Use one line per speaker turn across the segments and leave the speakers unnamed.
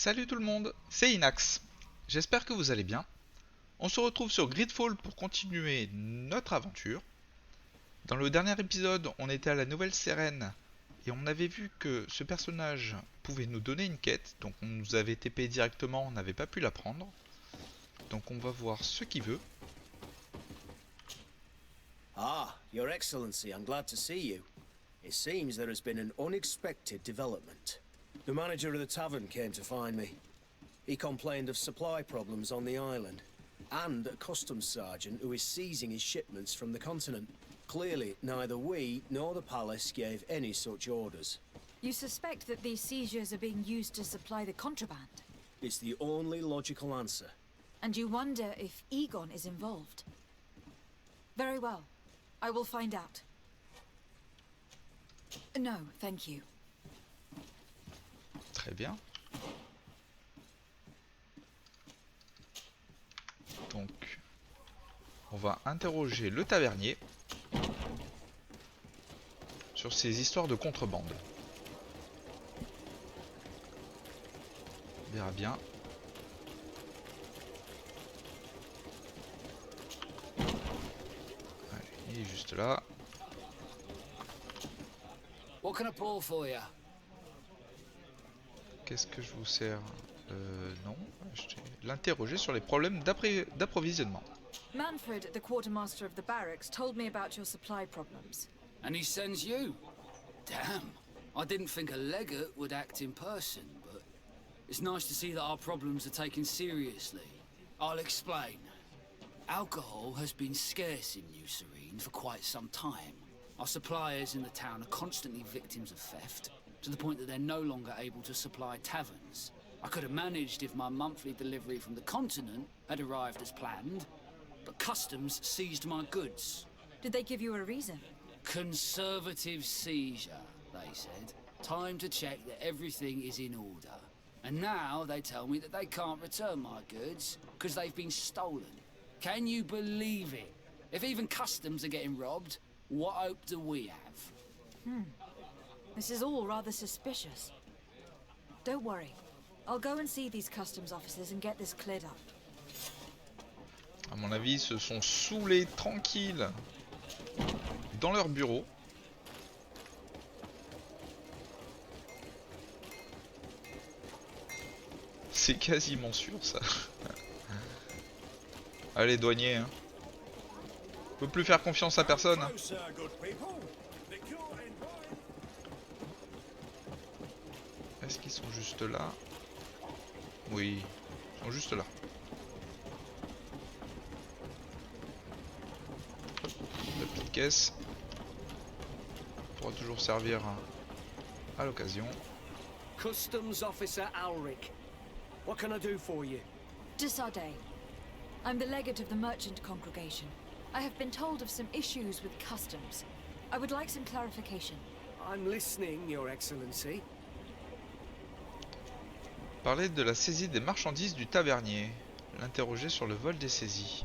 Salut tout le monde, c'est Inax. J'espère que vous allez bien. On se retrouve sur Gridfall pour continuer notre aventure. Dans le dernier épisode, on était à la Nouvelle Sérène et on avait vu que ce personnage pouvait nous donner une quête, donc on nous avait TP directement, on n'avait pas pu la prendre. Donc on va voir ce qu'il veut.
Ah, Your Excellency, I'm glad to see you. It seems there has been an unexpected development. The manager of the tavern came to find me. He complained of supply problems on the island, and a customs sergeant who is seizing his shipments from the continent. Clearly, neither we nor the palace gave any such orders.
You suspect that these seizures are being used to supply the contraband?
It's the only logical answer.
And you wonder if Egon is involved? Very well. I will find out. No, thank you.
Très bien. Donc, on va interroger le tavernier sur ces histoires de contrebande. On verra bien. Allez, il est juste là.
What can I pour for you?
Qu'est-ce que je vous sers? Non. L'interroger sur les problèmes d'approvisionnement.
Manfred, the quartermaster of the barracks, told me about your supply problems.
And he sends you? Damn. I didn't think a legate would act in person, but it's nice to see that our problems are taken seriously. I'll explain. Alcohol has been scarce in New Serene for quite some time. Our suppliers in the town are constantly victims of theft, to the point that they're no longer able to supply taverns. I could have managed if my monthly delivery from the continent had arrived as planned, but customs seized my goods.
Did they give you a reason?
Conservative seizure, they said. Time to check that everything is in order. And now they tell me that they can't return my goods because they've been stolen. Can you believe it? If even customs are getting robbed, what hope do we have?
This is all rather suspicious. Don't worry. I'll go and see these customs officers and get this cleared up.
À mon avis, ils se sont saoulés tranquilles dans leur bureau. C'est quasiment sûr ça. Allez, douanier, hein. On peut plus faire confiance à personne. Hein. Est-ce qu'ils sont juste là? Oui, ils sont juste là. Hop, la petite caisse. Pourra toujours servir à l'occasion.
Customs Officer Alric. What can I do for you?
Desardet. I'm the legate of the merchant congregation. I have been told of some issues with customs. I would like some clarification.
I'm listening, Your Excellency.
Parler de la saisie des marchandises du tavernier. L'interroger sur le vol des saisies.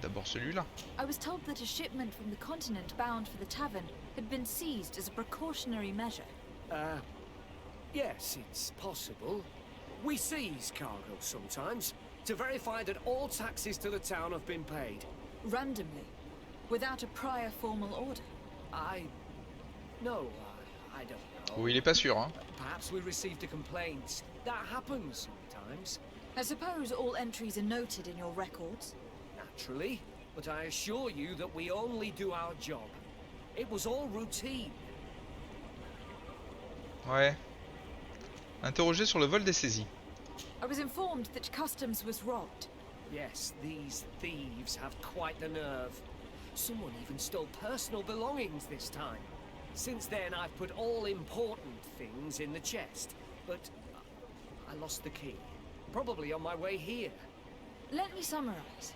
D'abord celui-là.
I was told that a shipment from the continent bound for the tavern had been seized as a precautionary measure.
Yes, it's possible. We seize cargo sometimes to verify that all taxes to the town have been paid.
Randomly, without a prior formal order.
No, I don't know.
Oh, il est pas sûr, hein.
Perhaps we received a complaint. That happens sometimes.
I suppose all entries are noted in your records.
Naturally, but I assure you that we only do our job. It was all routine.
Ouais. Interroger sur le vol des saisies.
I was informed that customs was robbed.
Yes, these thieves have quite the nerve. Someone even stole personal belongings this time. Since then, I've put all important things in the chest, but I lost the key. Probably on my way here.
Let me summarize.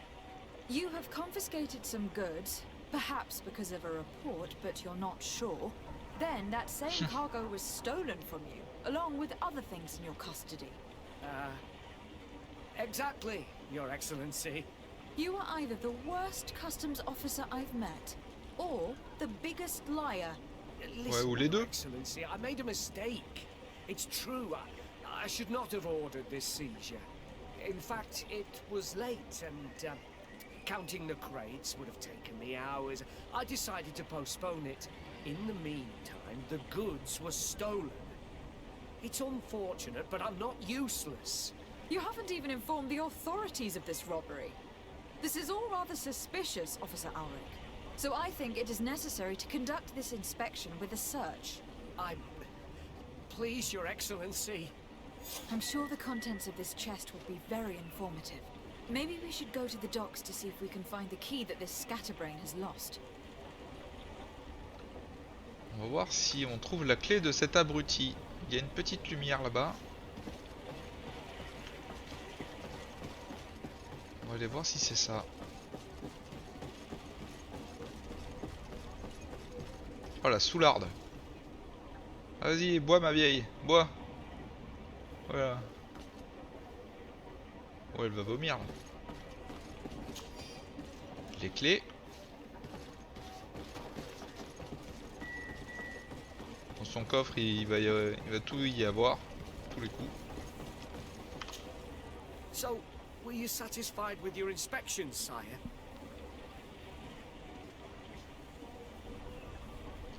You have confiscated some goods, perhaps because of a report, but you're not sure. Then that same cargo was stolen from you, along with other things in your custody.
Exactly, Your Excellency.
You are either the worst customs officer I've met, or the biggest liar.
Listen,
ou les deux.
Your Excellency, I made a mistake. It's true. I should not have ordered this seizure. In fact, it was late and counting the crates would have taken me hours. I decided to postpone it. In the meantime, the goods were stolen. It's unfortunate, but I'm not useless.
You haven't even informed the authorities of this robbery. This is all rather suspicious, Officer Ulrich. So I think it is necessary to conduct this inspection with a search.
Please, Your Excellency.
I'm sure the contents of this chest would be very informative. Maybe we should go to the docks to see if we can find the key that this scatterbrain has lost.
On va voir si on trouve la clé de cet abruti. Il y a une petite lumière là-bas. On va aller voir si c'est ça. Oh la soularde. Vas-y, bois ma vieille, bois. Voilà. Oh, elle va vomir là. Les clés. Dans son coffre, il va tout y avoir. Tous les coups.
So, were you satisfied with your inspection, sire?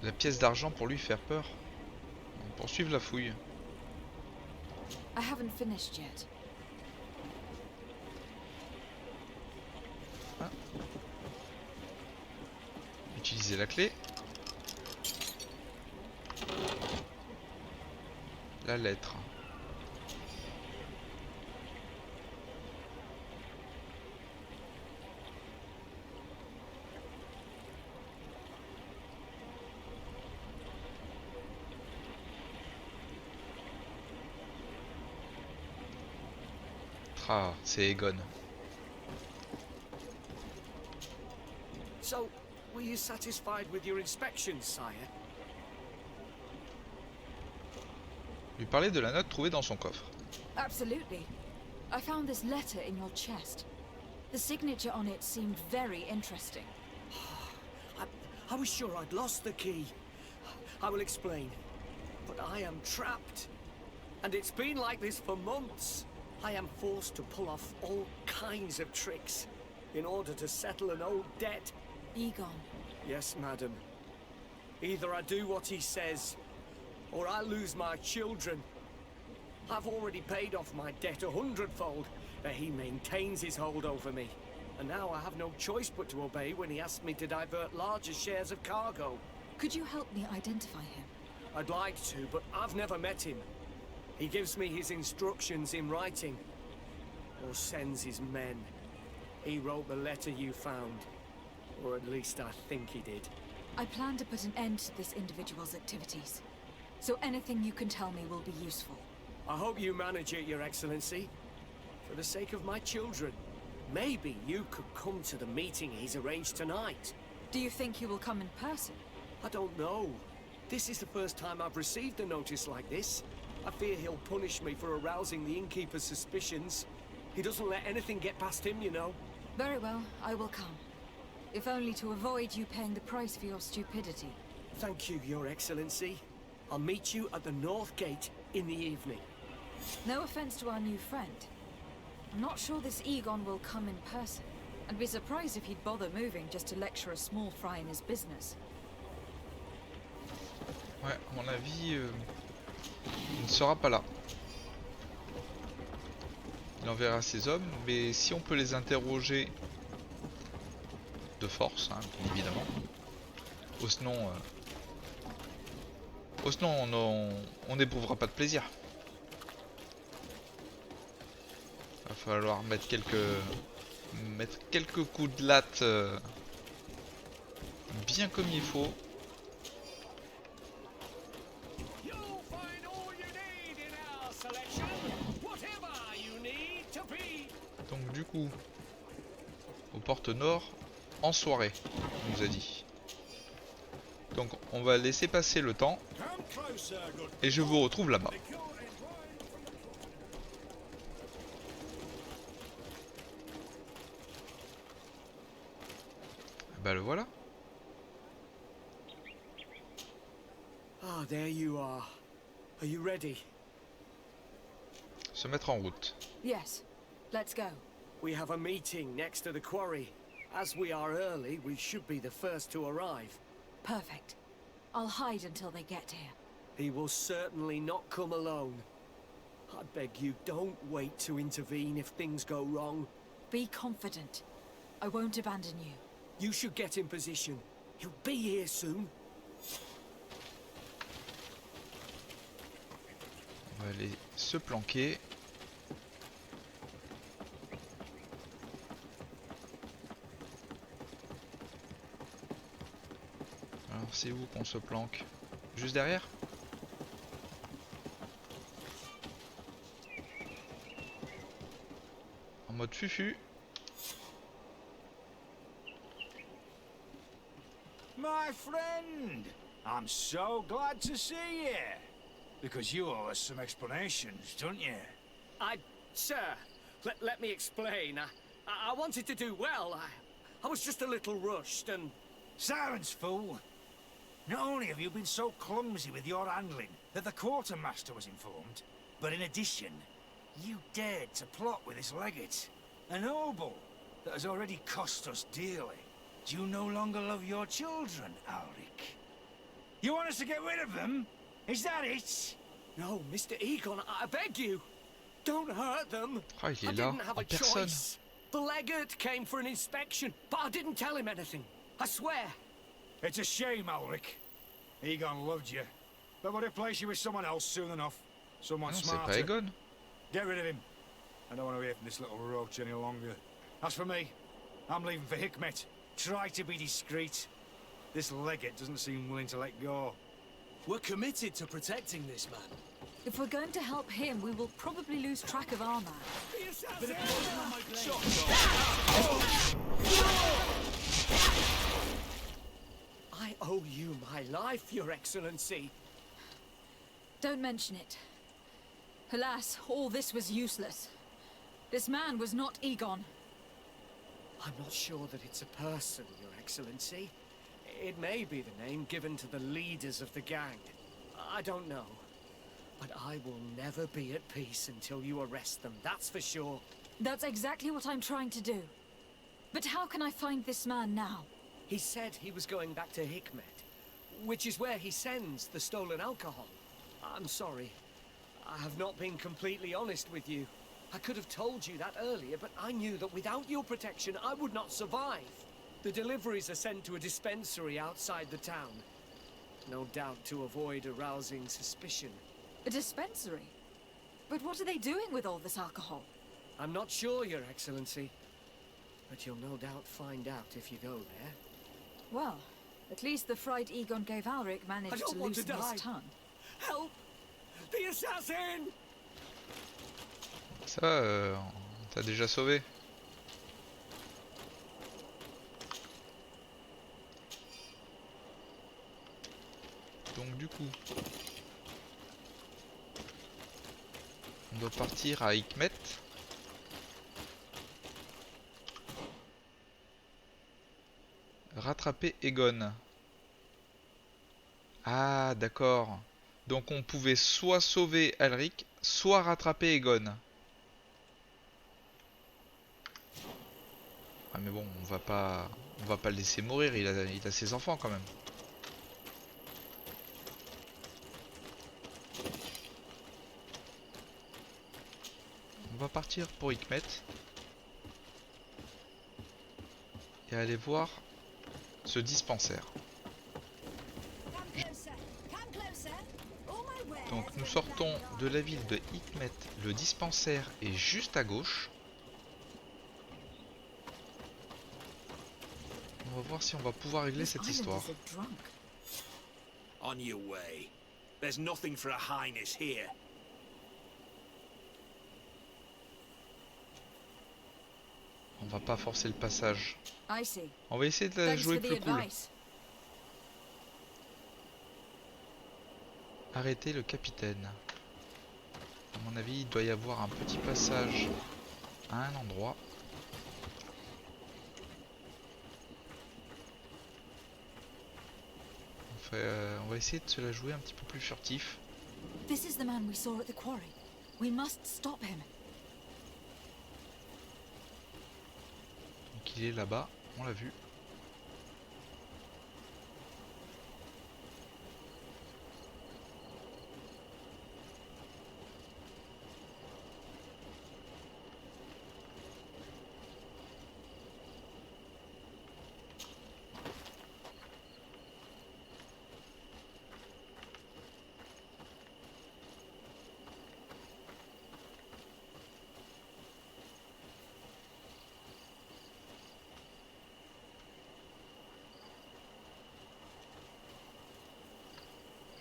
La pièce d'argent pour lui faire peur. On poursuive la fouille.
I haven't finished yet.
Ah. Utiliser la clé. La lettre. Ah, c'est Egon.
So, were you satisfied with your inspection, sire?
Lui parler de la note trouvée dans son coffre.
Absolutely. I found this letter in your chest. The signature on it seemed very interesting.
I was sure I'd lost the key. I will explain. But I am trapped. And it's been like this for months. I am forced to pull off all kinds of tricks in order to settle an old debt.
Egon.
Yes, madam. Either I do what he says, or I lose my children. I've already paid off my debt 100-fold, but he maintains his hold over me. And now I have no choice but to obey when he asks me to divert larger shares of cargo.
Could you help me identify him?
I'd like to, but I've never met him. He gives me his instructions in writing, or sends his men. He wrote the letter you found, or at least I think he did.
I plan to put an end to this individual's activities. So anything you can tell me will be useful.
I hope you manage it, Your Excellency. For the sake of my children, maybe you could come to the meeting he's arranged tonight.
Do you think he will come in person?
I don't know. This is the first time I've received a notice like this. I fear he'll punish me for arousing the innkeeper's suspicions. He doesn't let anything get past him, you know.
Very well, I will come. If only to avoid you paying the price for your stupidity.
Thank you, Your Excellency. I'll meet you at the North Gate in the evening.
No offense to our new friend. I'm not sure this Egon will come in person. I'd be surprised if he'd bother moving just to lecture a small fry in his business.
Ouais, à mon avis, il ne sera pas là. Il enverra ses hommes, mais si on peut les interroger de force, hein, bien évidemment. Sinon, on n'éprouvera pas de plaisir. Va falloir mettre quelques coups de latte bien comme il faut. Donc du coup, aux portes nord, en soirée, on nous a dit. Donc on va laisser passer le temps, et je vous retrouve là-bas. Bah le voilà.
Ah, there you are. Are you ready?
se mettre en route.
Yes, let's go.
We have a meeting next to the quarry. As we are early, we should be the first to arrive.
Perfect. I'll hide until they get here.
He will certainly not come alone. I beg you, don't wait to intervene if things go wrong.
Be confident. I won't abandon you.
You should get in position. He'll be here soon.
On va aller se planquer. Alors c'est où qu'on se planque? Juste derrière? En mode fufu.
My friend, I'm so glad to see you. Because you owe us some explanations, don't you?
Sir, let me explain. I wanted to do well. I was just a little rushed and...
Silence, fool. Not only have you been so clumsy with your handling that the quartermaster was informed, but in addition, you dared to plot with this legate, a noble that has already cost us dearly. Do you no longer love your children, Alric? You want us to get rid of them? Is that it?
No, Mr. Egon, I beg you. Don't hurt them.
Ah, il
I
est là,
didn't have
en
a
personne.
choice. The legate came for an inspection, but I didn't tell him anything. I swear.
It's a shame, Alric. Egon loved you, but would have placed you with someone else soon enough. Someone
Non, c'est
smarter.
pas Egon.
Get rid of him. I don't want to hear from this little roach any longer. As for me, I'm leaving for Hikmet. Try to be discreet. This legate doesn't seem willing to let go.
We're committed to protecting this man.
If we're going to help him, we will probably lose track of our man.
I owe you my life, Your Excellency.
Don't mention it. Alas, all this was useless. This man was not Egon.
I'm not sure that it's a person, Your Excellency. It may be the name given to the leaders of the gang. I don't know. But I will never be at peace until you arrest them, that's for sure.
That's exactly what I'm trying to do. But how can I find this man now?
He said he was going back to Hikmet, which is where he sends the stolen alcohol. I'm sorry. I have not been completely honest with you. I could have told you that earlier, but I knew that without your protection, I would not survive. The deliveries are sent to a dispensary outside the town. No doubt to avoid arousing suspicion.
A dispensary? But what are they doing with all this alcohol?
I'm not sure, Your Excellency. But you'll no doubt find out if you go there.
Well, at least the fright Egon gave Alric
I
managed
don't
to
want to
loosen
die.
his tongue.
Help! The assassin!
Ça, t'as déjà sauvé. Donc du coup, on doit partir à Hikmet. Rattraper Egon. Ah, d'accord. Donc on pouvait soit sauver Alric, soit rattraper Egon. Ah mais bon, on va pas le laisser mourir, il a ses enfants quand même. On va partir pour Hikmet. Et aller voir ce dispensaire. Donc nous sortons de la ville de Hikmet, le dispensaire est juste à gauche. On va voir si on va pouvoir régler cette histoire.
On your way. There's nothing for a highness here.
On va pas forcer le passage.
I see.
On va essayer de la
Thanks
jouer
for the
plus cool.
advice.
Arrêtez le capitaine. À mon avis, il doit y avoir un petit passage à un endroit. On va essayer de se la jouer un petit peu plus furtif.
This is the man we saw at the quarry. We must stop him.
Donc il est là-bas, on l'a vu.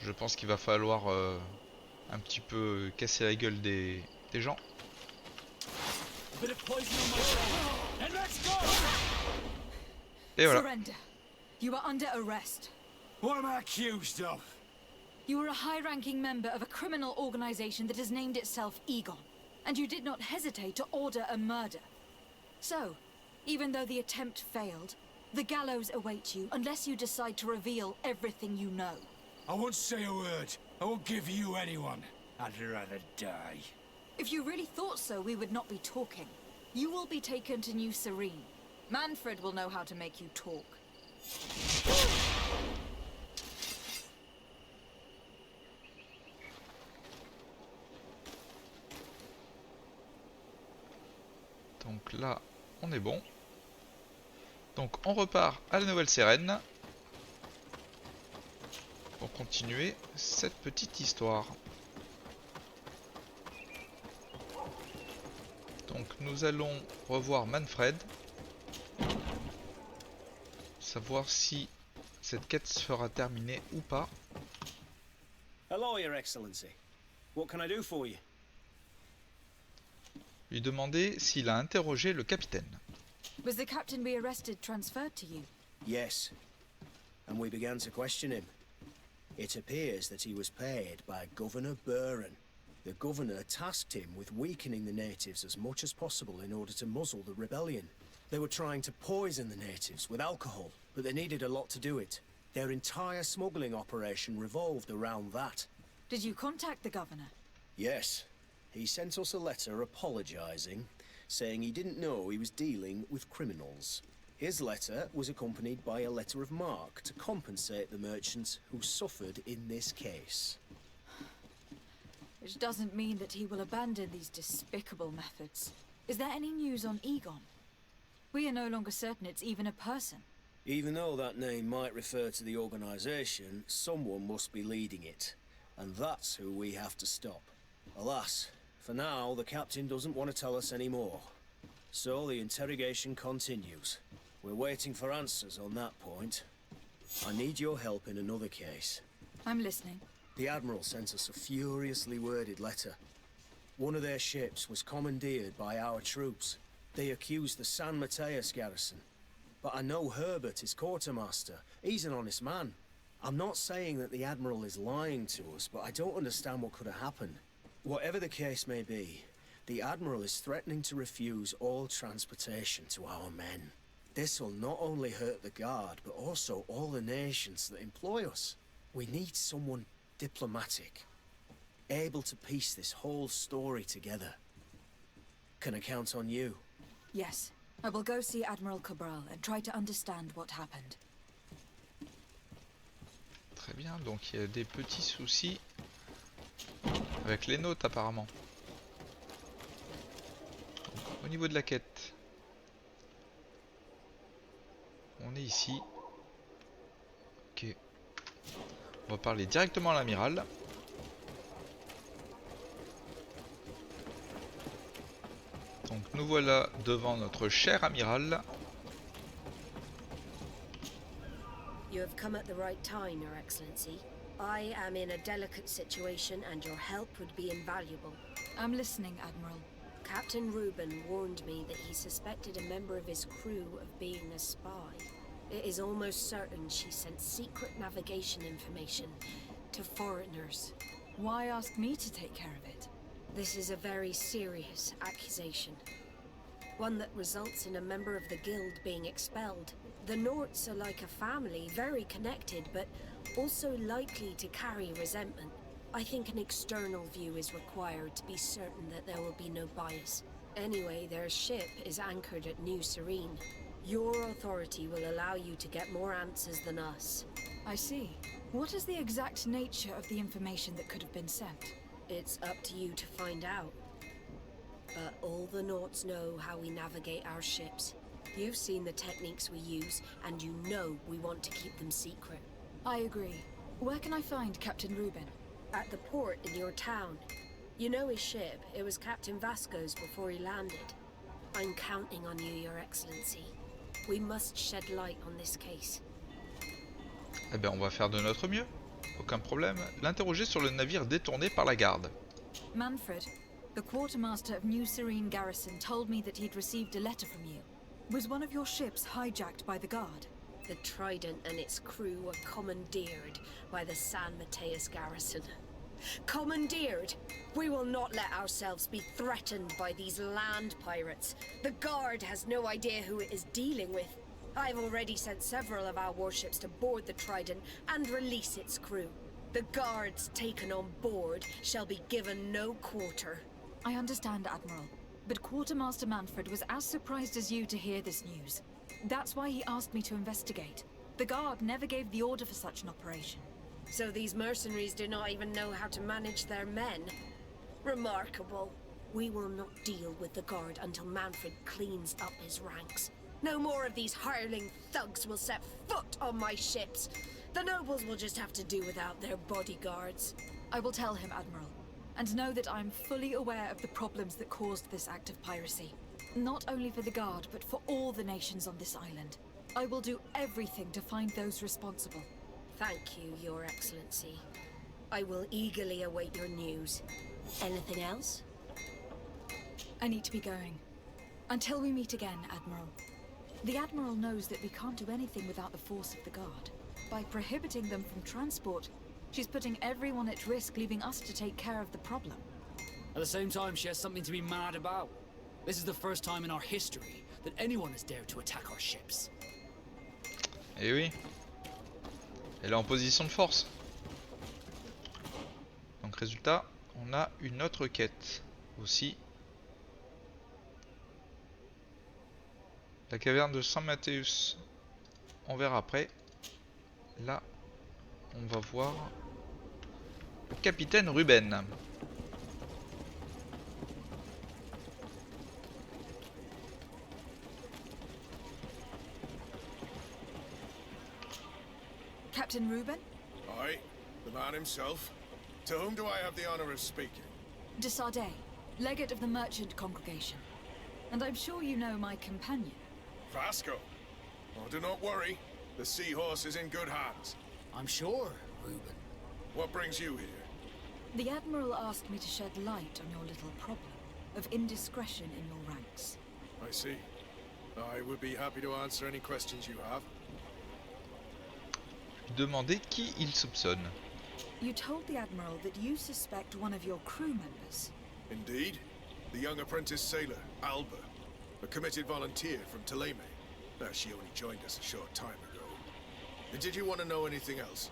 Je pense qu'il va falloir un petit peu casser la gueule des gens. Et voilà.
Surrender. You are under arrest.
What am I accused of?
You are a high-ranking member of a criminal organization that has named itself Egon, and you did not hesitate to order a murder. So, even though the attempt failed, the gallows awaits you unless you decide to reveal everything you know.
I won't say a word. I won't give you anyone. I'd rather die.
If you really thought so, we would not be talking. You will be taken to New Serene. Manfred will know how to make you talk.
Donc là, on est bon. Donc on repart à la Nouvelle-Sérène pour continuer cette petite histoire. Donc nous allons revoir Manfred, savoir si cette quête sera terminée ou pas.
Hello, Your Excellency. What can I do for you?
Lui demander s'il a interrogé le capitaine.
Was the captain we arrested transferred to you?
Yes. And we began to question him. It appears that he was paid by Governor Buren. The governor tasked him with weakening the natives as much as possible in order to muzzle the rebellion. They were trying to poison the natives with alcohol, but they needed a lot to do it. Their entire smuggling operation revolved around that.
Did you contact the governor?
Yes. He sent us a letter apologizing, saying he didn't know he was dealing with criminals. His letter was accompanied by a letter of marque to compensate the merchants who suffered in this case.
Which doesn't mean that he will abandon these despicable methods. Is there any news on Egon? We are no longer certain it's even a person.
Even though that name might refer to the organization, someone must be leading it. And that's who we have to stop. Alas, for now, the captain doesn't want to tell us any more. So the interrogation continues. We're waiting for answers on that point. I need your help in another case.
I'm listening.
The Admiral sent us a furiously worded letter. One of their ships was commandeered by our troops. They accused the San Mateus garrison. But I know Herbert is quartermaster. He's an honest man. I'm not saying that the Admiral is lying to us, but I don't understand what could have happened. Whatever the case may be, the Admiral is threatening to refuse all transportation to our men. This will not only hurt the Guard, but also all the nations that employ us. We need someone diplomatic, able to piece this whole story together. Can I count on you?
Yes. I will go see Admiral Cabral and try to understand what happened.
Très bien, donc il y a des petits soucis avec les notes apparemment. Donc, au niveau de la quête, on est ici. Ok. On va parler directement à l'amiral. Donc nous voilà devant notre cher amiral.
You have come at the right time, Your Excellency. I am in a delicate situation and your help would be invaluable.
I'm listening, Admiral.
Captain Reuben warned me that he suspected a member of his crew of being a spy. It is almost certain she sent secret navigation information to foreigners.
Why ask me to take care of it?
This is a very serious accusation. One that results in a member of the guild being expelled. The Norts are like a family, very connected, but also likely to carry resentment. I think an external view is required to be certain that there will be no bias. Anyway, their ship is anchored at New Serene. Your authority will allow you to get more answers than us.
I see. What is the exact nature of the information that could have been sent?
It's up to you to find out. But all the Naughts know how we navigate our ships. You've seen the techniques we use, and you know we want to keep them secret.
I agree. Where can I find Captain Reuben?
At the port in your town. You know his ship. It was Captain Vasco's before he landed. I'm counting on you, Your Excellency. We must shed light on this case.
Eh ben on va faire de notre mieux. Aucun problème. L'interroger sur le navire détourné par la garde.
Manfred, the quartermaster of New Serene Garrison told me that he'd received a letter from you. Was one of your ships hijacked by the guard?
The Trident and its crew were commandeered by the San Mateus garrison. Commandeered? We will not let ourselves be threatened by these land pirates. The Guard has no idea who it is dealing with. I've already sent several of our warships to board the Trident and release its crew. The Guards taken on board shall be given no quarter.
I understand, Admiral, but Quartermaster Manfred was as surprised as you to hear this news. That's why he asked me to investigate. The Guard never gave the order for such an operation.
So these mercenaries do not even know how to manage their men? Remarkable. We will not deal with the Guard until Manfred cleans up his ranks. No more of these hireling thugs will set foot on my ships. The nobles will just have to do without their bodyguards.
I will tell him, Admiral, and know that I'm fully aware of the problems that caused this act of piracy. Not only for the Guard, but for all the nations on this island. I will do everything to find those responsible.
Thank you, Your Excellency. I will eagerly await your news. Anything else?
I need to be going. Until we meet again, Admiral. The Admiral knows that we can't do anything without the force of the Guard. By prohibiting them from transport, she's putting everyone at risk, leaving us to take care of the problem.
At the same time, she has something to be mad about. This is the first time in our history that anyone has dared to attack our ships.
Eh oui. Elle est en position de force. Donc résultat, on a une autre quête aussi. La caverne de San Mateus. On verra après. Là, on va voir le capitaine Reuben.
Captain Reuben?
Aye, the man himself. To whom do I have the honor of speaking?
De Sardet, legate of the merchant congregation. And I'm sure you know my companion.
Vasco. Oh, do not worry. The seahorse is in good hands.
I'm sure, Reuben.
What brings you here?
The Admiral asked me to shed light on your little problem of indiscretion in your ranks.
I see. I would be happy to answer any questions you have.
Demandez qui il soupçonne.
You told the Admiral that you suspect one of your crew members.
Indeed. The young apprentice sailor, Alba. A committed volunteer from Ptolemy. She only joined us a short time ago. Did you want to know anything else?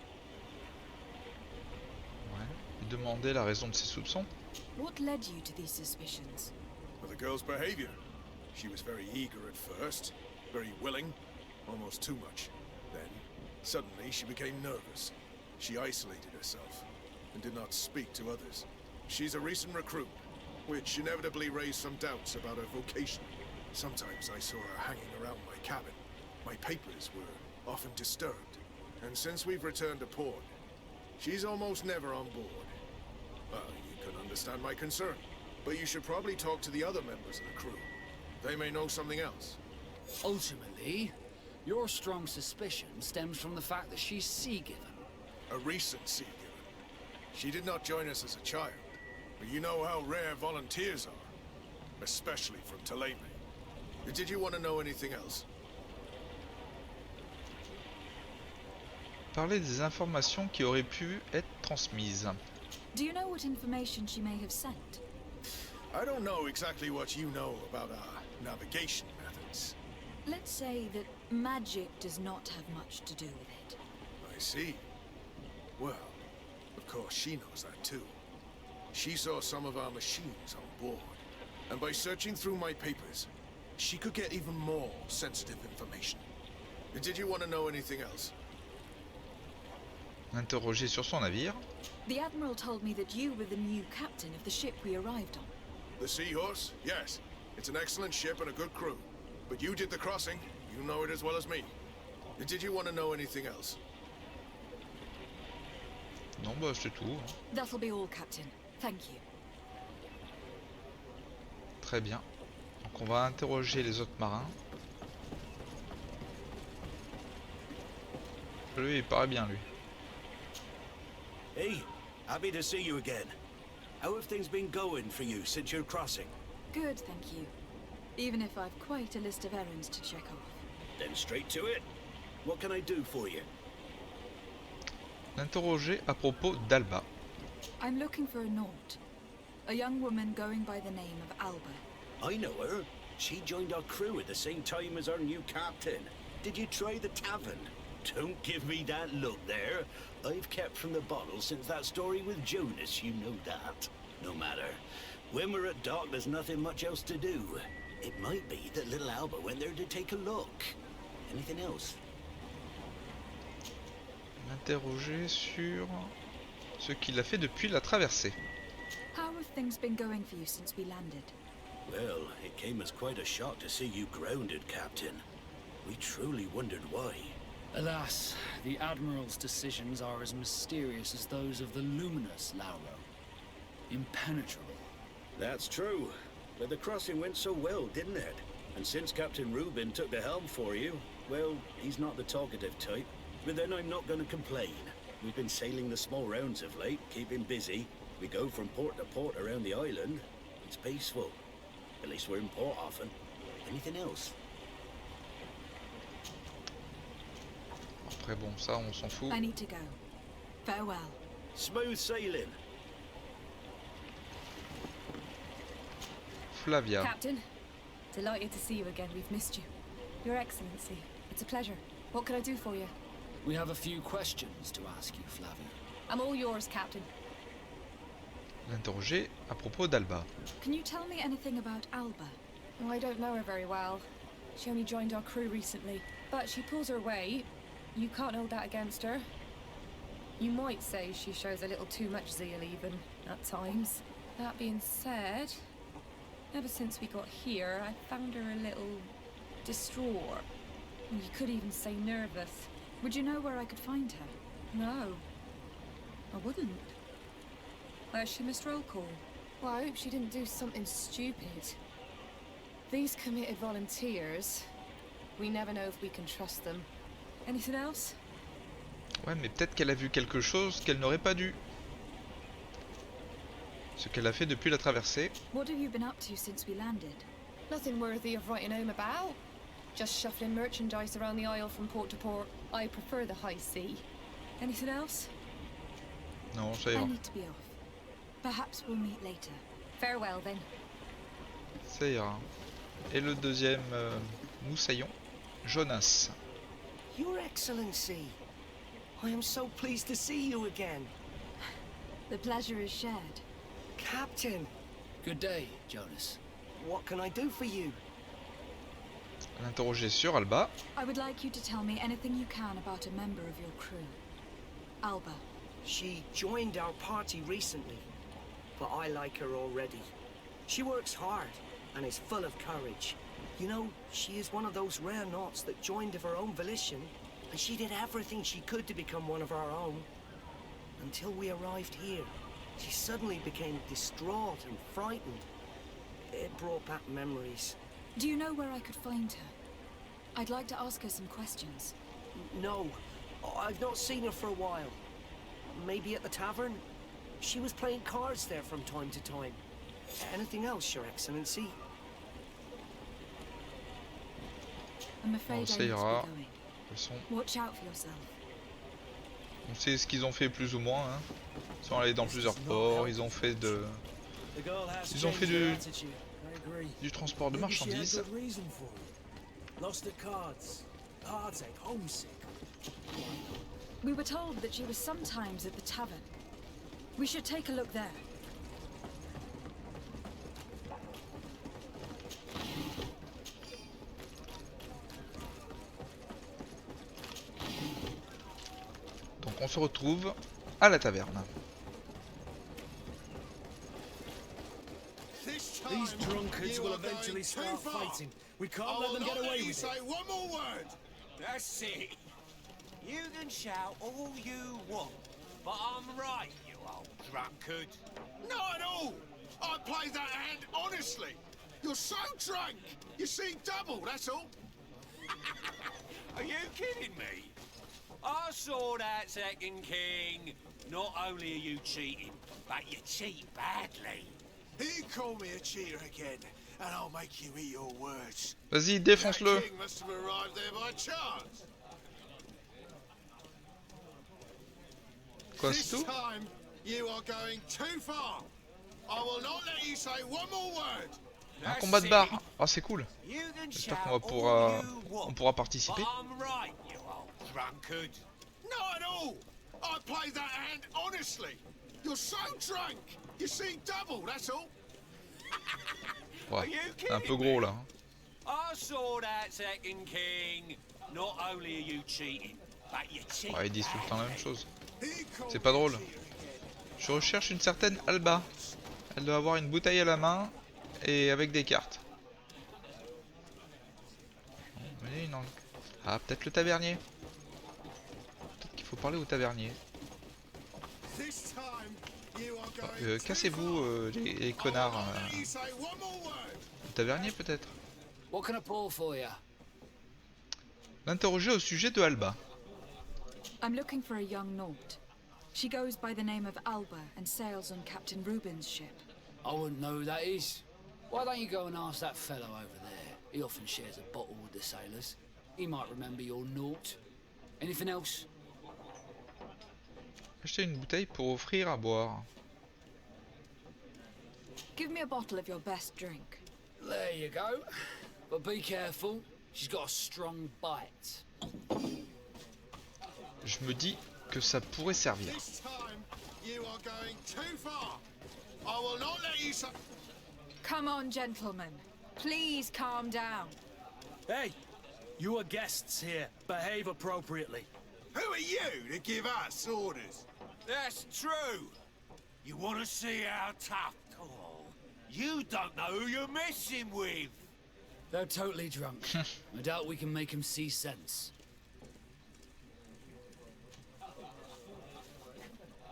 Ouais. Demandez la raison de ses soupçons.
What led you to these suspicions?
For the girl's behavior. She was very eager at first, very willing, almost too much. Then, suddenly she became nervous. She isolated herself, and did not speak to others. She's a recent recruit, which inevitably raised some doubts about her vocation. Sometimes I saw her hanging around my cabin. My papers were often disturbed, and since we've returned to port, she's almost never on board. Well, you can understand my concern, but you should probably talk to the other members of the crew. They may know something else.
Ultimately, your strong suspicion stems from the fact that she's sea-given.
A recent sea-given. She did not join us as a child, but you know how rare volunteers are, especially from Ptolemy. Did you want to know anything else?
Parlez des informations qui auraient pu être transmises.
Do you know what information she may have sent?
I don't know exactly what you know about our navigation methods.
Let's say that magic does not have much to do with it.
I see. Well, Of course, she knows that too. She saw some of our machines on board, and by searching through my papers, she could get even more sensitive information. Did you want to know anything else?
Interrogé sur son navire.
The Admiral told me that you were the new captain of the ship we arrived on.
The Seahorse? Yes. It's an excellent ship and a good crew. But you did the crossing. You know it as well as me. Did you want to know anything else?
Non, bah c'est tout.
That'll be all, Captain. Thank you.
Très bien. Donc on va interroger les autres marins. Lui, il paraît bien, lui.
Hey, happy to see you again. How have things been going for you since your crossing?
Good, thank you. Even if I've quite a list of errands to check off.
Then straight to it. What can I do for you?
L'interroger à propos d'Alba.
I'm looking for a Naut. A young woman going by the name of Alba.
I know her. She joined our crew at the same time as our new captain. Did you try the tavern? Don't give me that look there. I've kept from the bottle since that story with Jonas, you know that. No matter. When we're at dock, there's nothing much else to do. It might be that little Alba went there to take a look. Anything else?
L'interroger sur ce qu'il a fait depuis la traversée.
How have things been going for you since we landed?
Well, it came as quite a shock to see you grounded, Captain. We truly wondered why.
Alas, the Admiral's decisions are as mysterious as those of the luminous Lauro. Impenetrable.
That's true. But the crossing went so well, didn't it? And since Captain Rubin took the helm for you, well, he's not the talkative type. But then I'm not going to complain. We've been sailing the small rounds of late, keeping busy. We go from port to port around the island. It's peaceful. At least we're in port often. Anything else?
Après bon, ça on s'en fout.
I need to go. Farewell.
Smooth sailing.
Flavia.
Captain, delighted to see you again. We've missed you. Your Excellency, it's a pleasure. What can I do for you?
We have a few questions to ask you, Flavia.
I'm all yours, Captain.
L'interroger à propos d'Alba.
Can you tell me anything about Alba?
Oh, I don't know her very well. She only joined our crew recently, but she pulls her weight. You can't hold that against her. You might say she shows a little too much zeal even, at times. That being said, ever since we got here, I found her a little distraught. You could even say nervous.
Would you know where I could find her?
No,
I wouldn't.
where's she missed roll call? Well, I hope she didn't do something stupid. These committed volunteers, we never know if we can trust them. Anything else?
Ouais, mais peut-être qu'elle a vu quelque chose qu'elle n'aurait pas dû. Ce qu'elle a fait depuis la traversée.
What have you been up to since we landed?
Nothing worthy of writing home about. Just shuffling merchandise around the isle from port to port. I prefer the high sea. Anything else?
Non, ça
I
ira.
need to be off. Perhaps we'll meet later.
Farewell, then.
Ça ira. Et le deuxième moussaillon, Jonas.
Your Excellency, I am so pleased to see you again.
The pleasure is shared.
Captain,
Good day, Jonas.
what can I do for you?
L'interroger sur Alba.
I would like you to tell me anything you can about a member of your crew. Alba.
She joined our party recently, but I like her already. She works hard and is full of courage. You know, she is one of those rare Nauts that joined of her own volition, and she did everything she could to become one of our own. Until we arrived here, she suddenly became distraught and frightened. It brought back memories.
Do you know where I could find her? I'd like to ask her some questions.
No, I've not seen her for a while. Maybe at the tavern? She was playing cards there from time to time. Anything else, Your Excellency?
I'm afraid I need to
ça
be
ira.
going.
De toute façon,
Watch out for yourself.
on sait ce qu'ils ont fait plus ou moins. Hein. Ils sont allés dans plusieurs ports, ils ont fait
Ils ont fait
du transport de marchandises.
Lost the cards. Heartache, homesick.
We were told that she was sometimes at the tavern. We should take a look there.
Donc on se retrouve à la taverne.
These drunkards will eventually start fighting. We can't let them get away with it.
One more word.
That's it. You can shout all you want, but I'm right, you old drunkard.
Not at all. I played that hand honestly. You're so drunk. You see double, that's all.
Are you kidding me? I saw that second king. Not only are you cheating, but you cheat badly.
He called me a cheater again, and I'll make you eat your words.
Vas-y,
That
défonce-le.
king must have arrived there by chance.
Quoi, c'est
This
tout?
time, you are going too far. I will not let you say one more word.
Un combat de bar. Oh, c'est cool.
You can
J'espère
shout
qu'on
all you
on
want,
pourra
but
participer.
I'm right, you old drunkard.
Not at all. I played that hand honestly. You're so drunk. You see double, that's all.
Ouais, c'est un peu gros là. hein.
I saw that second king. Not only are you cheating, but you cheat
Ouais, ils disent tout le temps la même
badly.
chose.
He called
C'est pas
me a
drôle.
cheater again.
Je recherche une certaine Alba. Elle doit avoir une bouteille à la main et avec des cartes. Oui, non. Ah, peut-être le tavernier. Peut-être qu'il faut parler au tavernier.
This time, you are going too
Cassez-vous,
far.
les connards.
I will not let you say one more word.
Le tavernier, peut-être.
What can I pour for you?
L'interroger au sujet de Alba.
I'm looking for a young Naut. She goes by the name of Alba and sails on Captain Reuben's ship.
I wouldn't know who that is. Why don't you go and ask that fellow over there? He often shares a bottle with the sailors. He might remember your naught. Anything else?
Acheter une bouteille pour offrir à boire.
Give me a bottle of your best drink.
There you go. But be careful. She's got a strong bite.
Je me dis que ça pourrait servir.
This time, you are going too far. I will not let you say.
Come on, gentlemen. Please calm down.
Hey, you are guests here. Behave appropriately.
Who are you to give us orders?
That's true. You want to see how tough? Oh, you don't know who you're messing with.
They're totally drunk. I doubt we can make him see sense.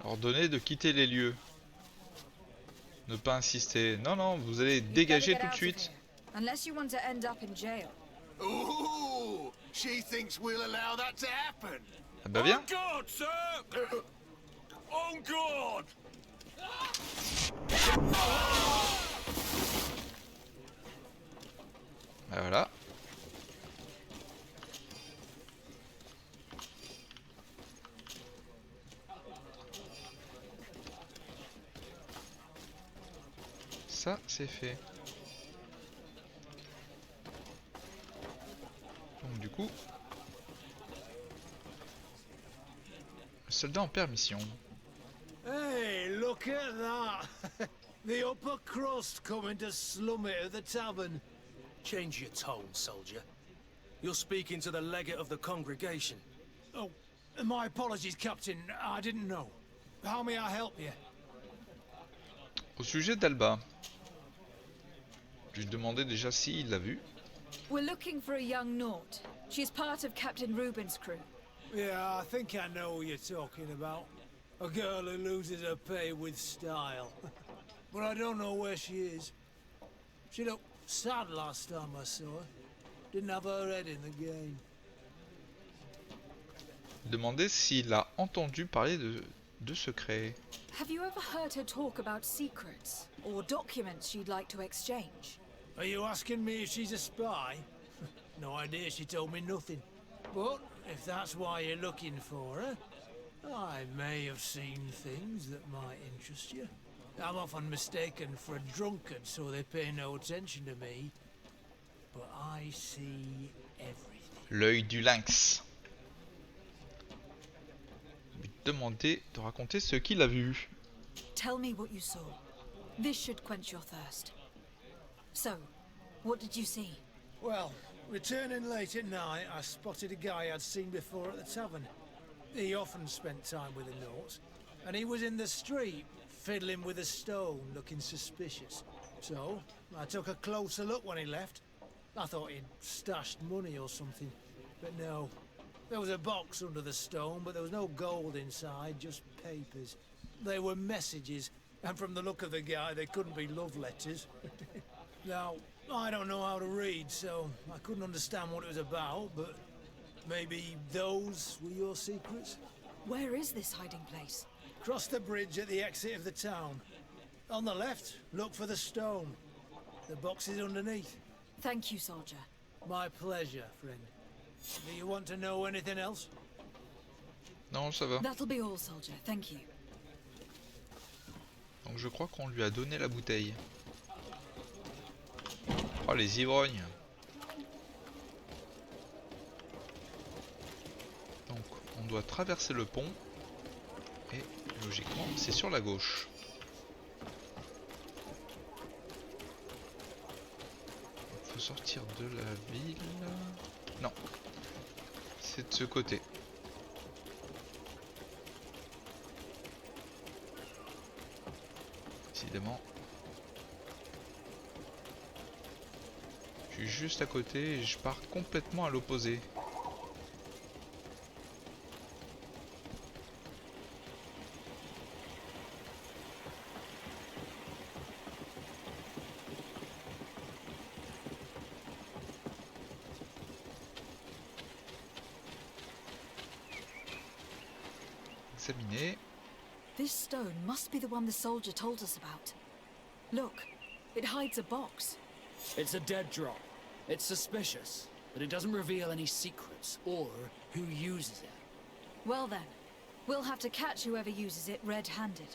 Ordonnez de quitter les lieux. Ne pas insister. Non, non, vous allez
You'd better
dégager
get
tout de
out of
suite.
here, unless you want to end up in jail.
Ooh, she thinks we'll allow that to happen.
Ah bah viens.
On guard, sir. On guard.
Bah voilà. Ça, c'est fait. Donc du coup... Le soldat en permission.
Hey, look at that! The upper crust coming to slum it at the tavern.
Change your tone, soldier. You're speaking to the legate of the congregation.
Oh, my apologies, Captain. I didn't know. How may I help you?
Au sujet d'Alba. Je lui demandais déjà s'il l'a vu.
We're looking for a young Naut. She's part of Captain Reuben's crew.
Yeah, I think I know what you're talking about. A girl who loses her pay with style. But I don't know where she is. She looked sad last time I saw her. Didn't have her head in the game.
Demandait s'il a entendu parler de secrets.
Have you ever heard her talk about secrets or documents she'd like to exchange?
Are you asking me if she's a spy? No idea, she told me nothing. But if that's why you're looking for her, I may have seen things that might interest you. I'm often mistaken for a drunkard, so they pay no attention to me. But I see everything.
L'œil du lynx. Lui demander de raconter ce qu'il a vu.
Tell me what you saw. This should quench your thirst. So, what did you see?
Well, returning late at night, I spotted a guy I'd seen before at the tavern. He often spent time with the Norts, and he was in the street, fiddling with a stone, looking suspicious. So, I took a closer look when he left. I thought he'd stashed money or something, but no. There was a box under the stone, but there was no gold inside, just papers. They were messages, and from the look of the guy, they couldn't be love letters. Now, I don't know how to read, so I couldn't understand what it was about, but maybe those were your secrets?
Where is this hiding place?
Cross the bridge at the exit of the town. On the left, look for the stone. The box is underneath.
Thank you, soldier.
My pleasure, friend. Do you want to know anything else?
Non, ça va.
That'll be all, soldier. Thank you.
Donc je crois qu'on lui a donné la bouteille. Oh, les ivrognes. Donc on doit traverser le pont. Et logiquement, c'est sur la gauche. Il faut sortir de la ville. Non. C'est de ce côté. Décidément. Je suis juste à côté et je pars complètement à l'opposé. Examiner.
This stone must be the one the soldier told us about. Look, it hides a box.
It's a dead drop. It's suspicious, but it doesn't reveal any secrets or who uses it.
Well then, we'll have to catch whoever uses it red-handed.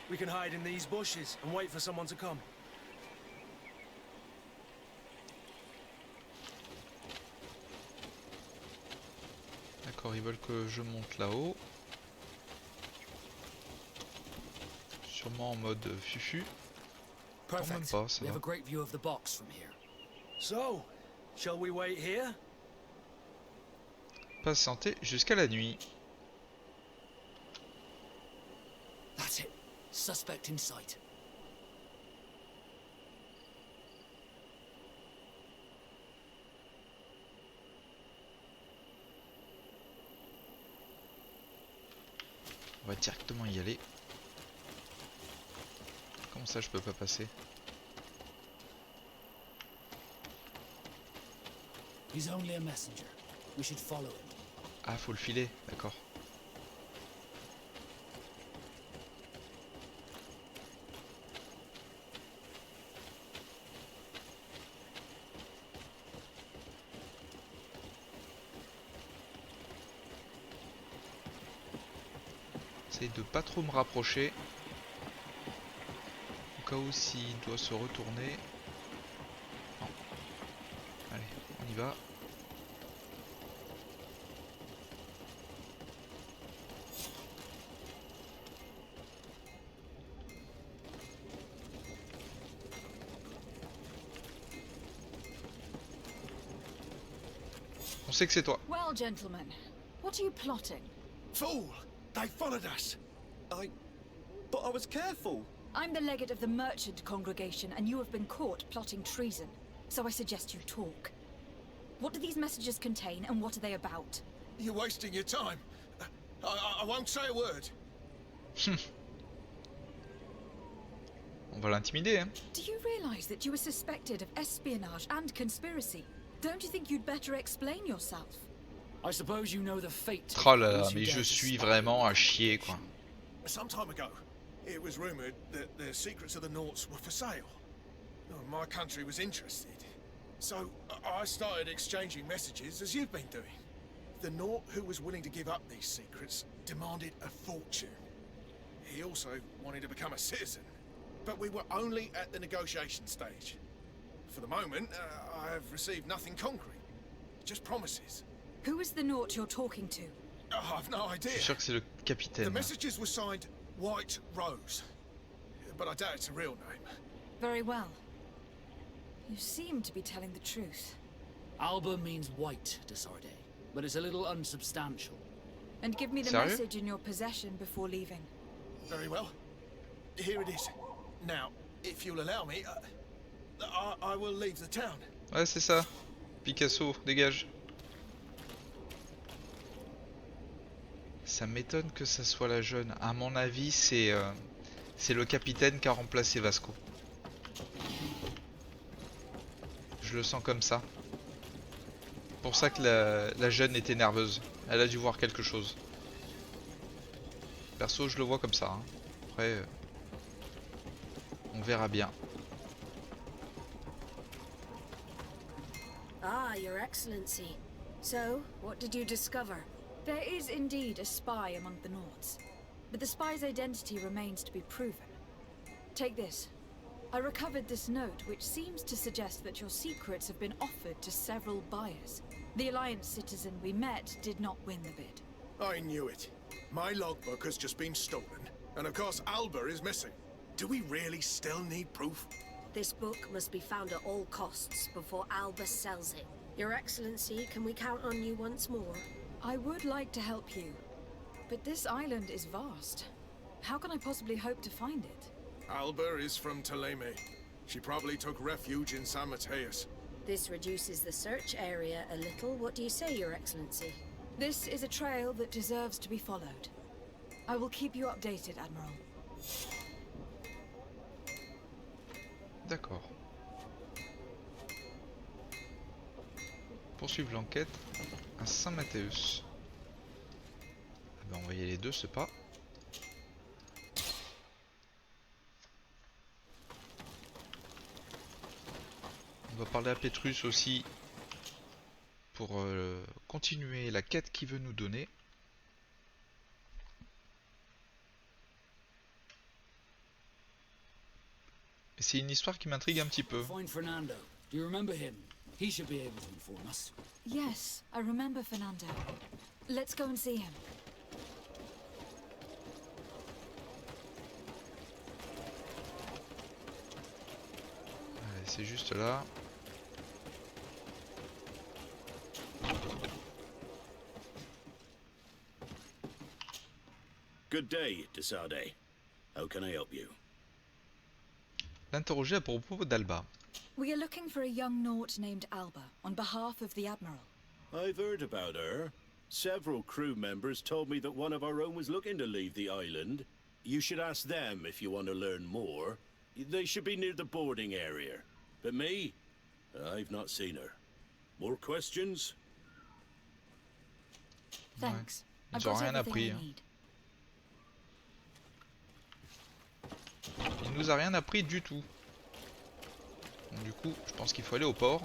We can hide in these bushes and wait for someone to come.
D'accord, ils veulent que je monte là-haut. Sûrement en mode fufu. Non, même pas, ça
We have
va.
a great view of the box from here.
So, shall we wait here?
Patienter jusqu'à la nuit.
That's it. Suspect in sight.
On va directement y aller. Comment ça je peux pas passer?
He's only a messenger. We should follow him.
Ah, faut le filer, d'accord. J'essaie de pas trop me rapprocher. Au cas où s'il doit se retourner. Non. Allez, on y va. On sait que c'est toi.
Well, gentlemen, what are you plotting?
Fool! They followed us!
But I was careful.
I'm the legate of the merchant congregation, and you have been caught plotting treason. So I suggest you talk. What do these messages contain, and what are they about?
You're wasting your time. I won't say a word.
On va l'intimider, hein.
Do you realize that you are suspected of espionage and conspiracy? Don't you think you'd better explain yourself?
I suppose you know the fate.
Oh là là, mais je suis vraiment à chier, quoi.
Some time ago, it was rumored that the secrets of the Norts were for sale. My country was interested. So I started exchanging messages as you've been doing. The Nort who was willing to give up these secrets demanded a fortune. He also wanted to become a citizen. But we were only at the negotiation stage. For the moment, I have received nothing concrete. Just promises.
Who is the Nort you're talking to?
I've no idea.
Je suis sûr que c'est le
The
capitaine.
messages were signed White Rose. But I doubt it's a real name.
Very well. You seem to be telling the truth.
Alba means white, Desarde, but it's a little unsubstantial.
And give me the
Sorry?
message in your possession before leaving.
Very well. Here it is. Now, if you'll allow me, I will leave the town.
Ouais, c'est ça. Picasso, dégage. Ça m'étonne que ça soit la jeune. À mon avis, c'est le capitaine qui a remplacé Vasco. Je le sens comme ça. Pour ça que la jeune était nerveuse. Elle a dû voir quelque chose. Perso, je le vois comme ça. Hein. Après, on verra bien.
Ah, Your Excellency. So, what did you discover?
There is indeed a spy among the Nords, but the spy's identity remains to be proven. Take this. I recovered this note, which seems to suggest that your secrets have been offered to several buyers. The Alliance citizen we met did not win the bid.
I knew it. My logbook has just been stolen, and of course Alba is missing. Do we really still need proof?
This book must be found at all costs before Alba sells it. Your Excellency, can we count on you once more?
I would like to help you, but this island is vast. How can I possibly hope to find it?
Alba is from Teleme. She probably took refuge in San Mateus.
This reduces the search area a little. What do you say, Your Excellency?
This is a trail that deserves to be followed. I will keep you updated, Admiral.
D'accord. Poursuivre l'enquête à Saint-Mathéus. Ah ben on va y aller de ce pas. On va parler à Petrus aussi pour continuer la quête qu'il veut nous donner. Et c'est une histoire qui m'intrigue un petit peu.
Find Fernando. Do you remember him? He should be able to inform us.
Yes, I remember Fernando. Let's go and see him.
Allez, c'est juste là.
Good day, Desarde. How can I help you?
L'interroger à propos d'Alba.
We are looking for a young Naut named Alba, on behalf of the Admiral.
I've heard about her. Several crew members told me that one of our own was looking to leave the island. You should ask them if you want to learn more. They should be near the boarding area. But me? I've not seen her. More questions?
Thanks.
Ils
I've
ont
got
rien
everything
appris.
I need.
Il nous a rien appris du tout. Donc, du coup, je pense qu'il faut aller au port.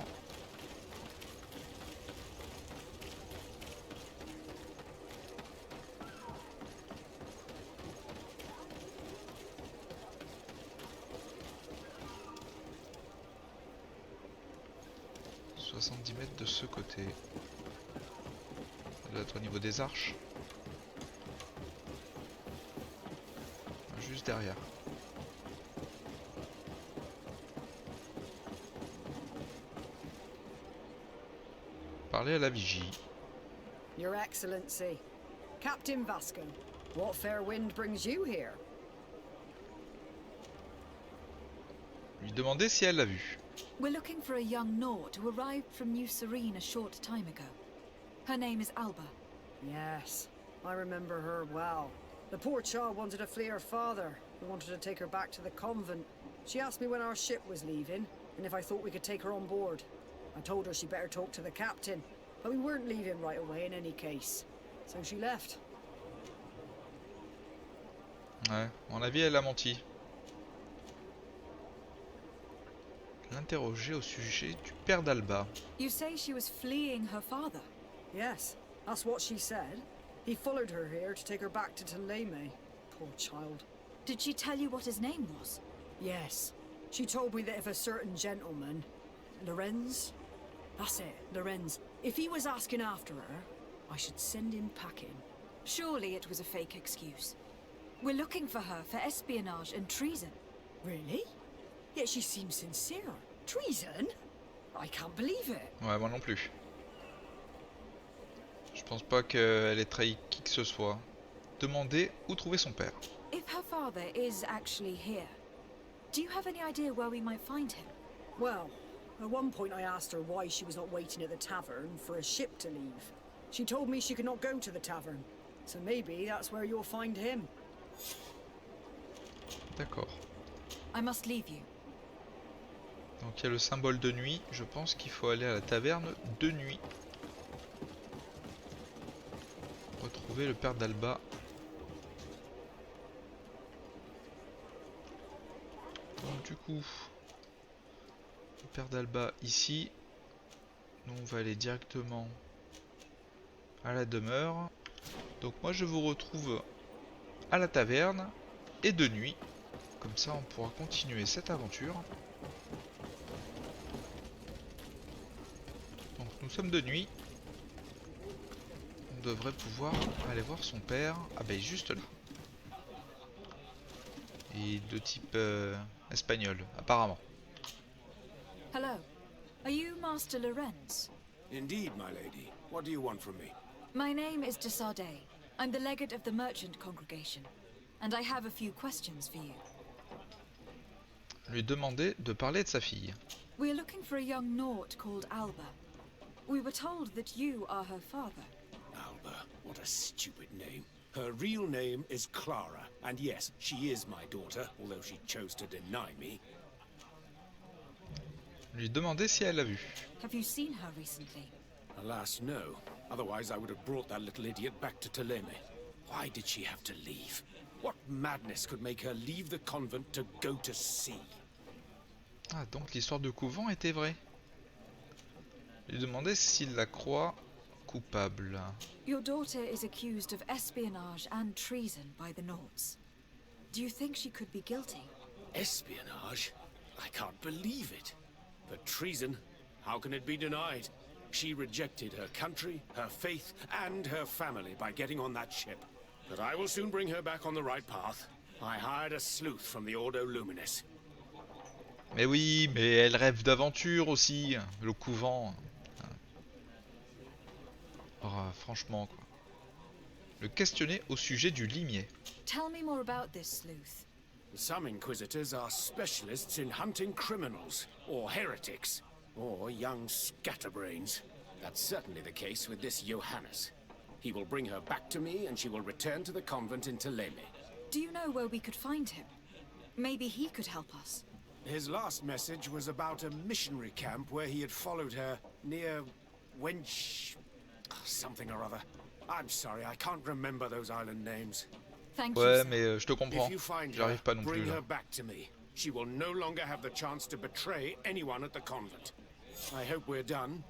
« 70 mètres de ce côté. Ça doit être au niveau des arches. Juste derrière. Parler à la vigie.
Your Excellency, Captain Vasco, what fair wind brings you here?
Lui demander si elle l'a vu.
We're looking for a young Naut who arrived from New Serene a short time ago. Her name is Alba.
Yes, I remember her well. The poor child wanted to flee her father, who wanted to take her back to the convent. She asked me when our ship was leaving, and if I thought we could take her on board. I told her she'd better talk to the captain, but we weren't leaving right away in any case. So she left.
Ouais, à mon avis, elle a menti. L'interroger au sujet du père d'Alba.
You say she was fleeing her father?
Yes, that's what she said. He followed her here to take her back to Teleme. Poor child.
Did she tell you what his name was?
Yes. She told me that if a certain gentleman, Lorenz? That's it, Lorenz. If he was asking after her, I should send him packing.
Surely it was a fake excuse. We're looking for her for espionage and treason.
Really? Yet she seems sincere. Treason? I can't believe it.
Ouais, moi non plus. Je pense pas qu'elle ait trahi qui que ce soit. Demander où trouver son père.
If her father is actually here, do you have any idea where we might find him?
Well, at one point I asked her why she was not waiting at the tavern for a ship to leave. She told me she could not go to the tavern. So maybe that's where you'll find him.
D'accord.
I must leave you.
Donc il y a le symbole de nuit. Je pense qu'il faut aller à la taverne de nuit. Retrouver le père d'Alba. Donc du coup, le père d'Alba ici. Nous on va aller directement à la demeure. Donc moi je vous retrouve à la taverne et de nuit. Comme ça on pourra continuer cette aventure. Donc nous sommes de nuit. On devrait pouvoir aller voir son père. Ah ben juste là. Et de type espagnol apparemment.
Hello. Are you Master Lorenz?
Indeed, my lady. What do you want from me?
My name is de Sardet. I'm the legate of the merchant congregation. And I have a few questions for you.
Lui demander de parler de sa fille.
We're looking for a young Naut called Alba. We were told that you are her father.
Alba, what a stupid name. Her real name is Clara, and yes, she is my daughter, although she chose to deny me.
Lui demander si elle l'a vu.
Have you seen her recently?
Alas, no. Otherwise, I would have brought that little idiot back to Toleme. Why did she have to leave? What madness could make her leave the convent to go to sea?
Ah, donc l'histoire de couvent était vraie. Lui demander s'il la croit coupable.
Your daughter is accused of espionage and treason by the Nauts. Do you think she could be guilty?
Espionage? I can't believe it. But treason? How can it be denied? She rejected her country, her faith, and her family by getting on that ship. But I will soon bring her back on the right path. I hired a sleuth from the Ordo Luminis.
Mais oui, mais elle rêve d'aventure aussi, le couvent. Oh, franchement quoi. Le questionner au sujet du limier.
Tell me more about this sleuth.
Some inquisitors are specialists in hunting criminals, or heretics, or young scatterbrains. That's certainly the case with this Johannes. He will bring her back to me and she will return to the convent in Toleme.
Do you know where we could find him? Maybe he could help us.
His last message was about a missionary camp where he had followed her near Wench... something or other. I'm sorry, I can't remember those island names.
Thank
Ouais,
you.
mais je te comprends.
If you find her,
J'arrive pas non plus
bring
là.
her back to me. She will no longer have the chance to betray anyone at the convent. I hope we're done.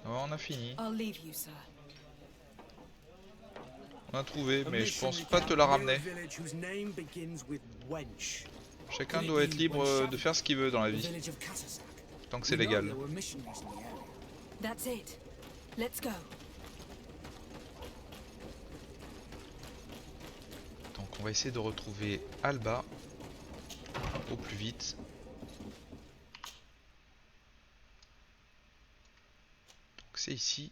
Oh, on a fini.
I'll leave you, sir.
On a trouvé, mais je pense pas te la ramener.
Village whose name begins with Wench.
Chacun doit être libre de faire ce qu'il veut dans la vie,
Village of Casasac.
tant que c'est légal.
There were missionaries in the area.
That's it. Let's go.
Donc on va essayer de retrouver Alba au plus vite. Donc c'est ici.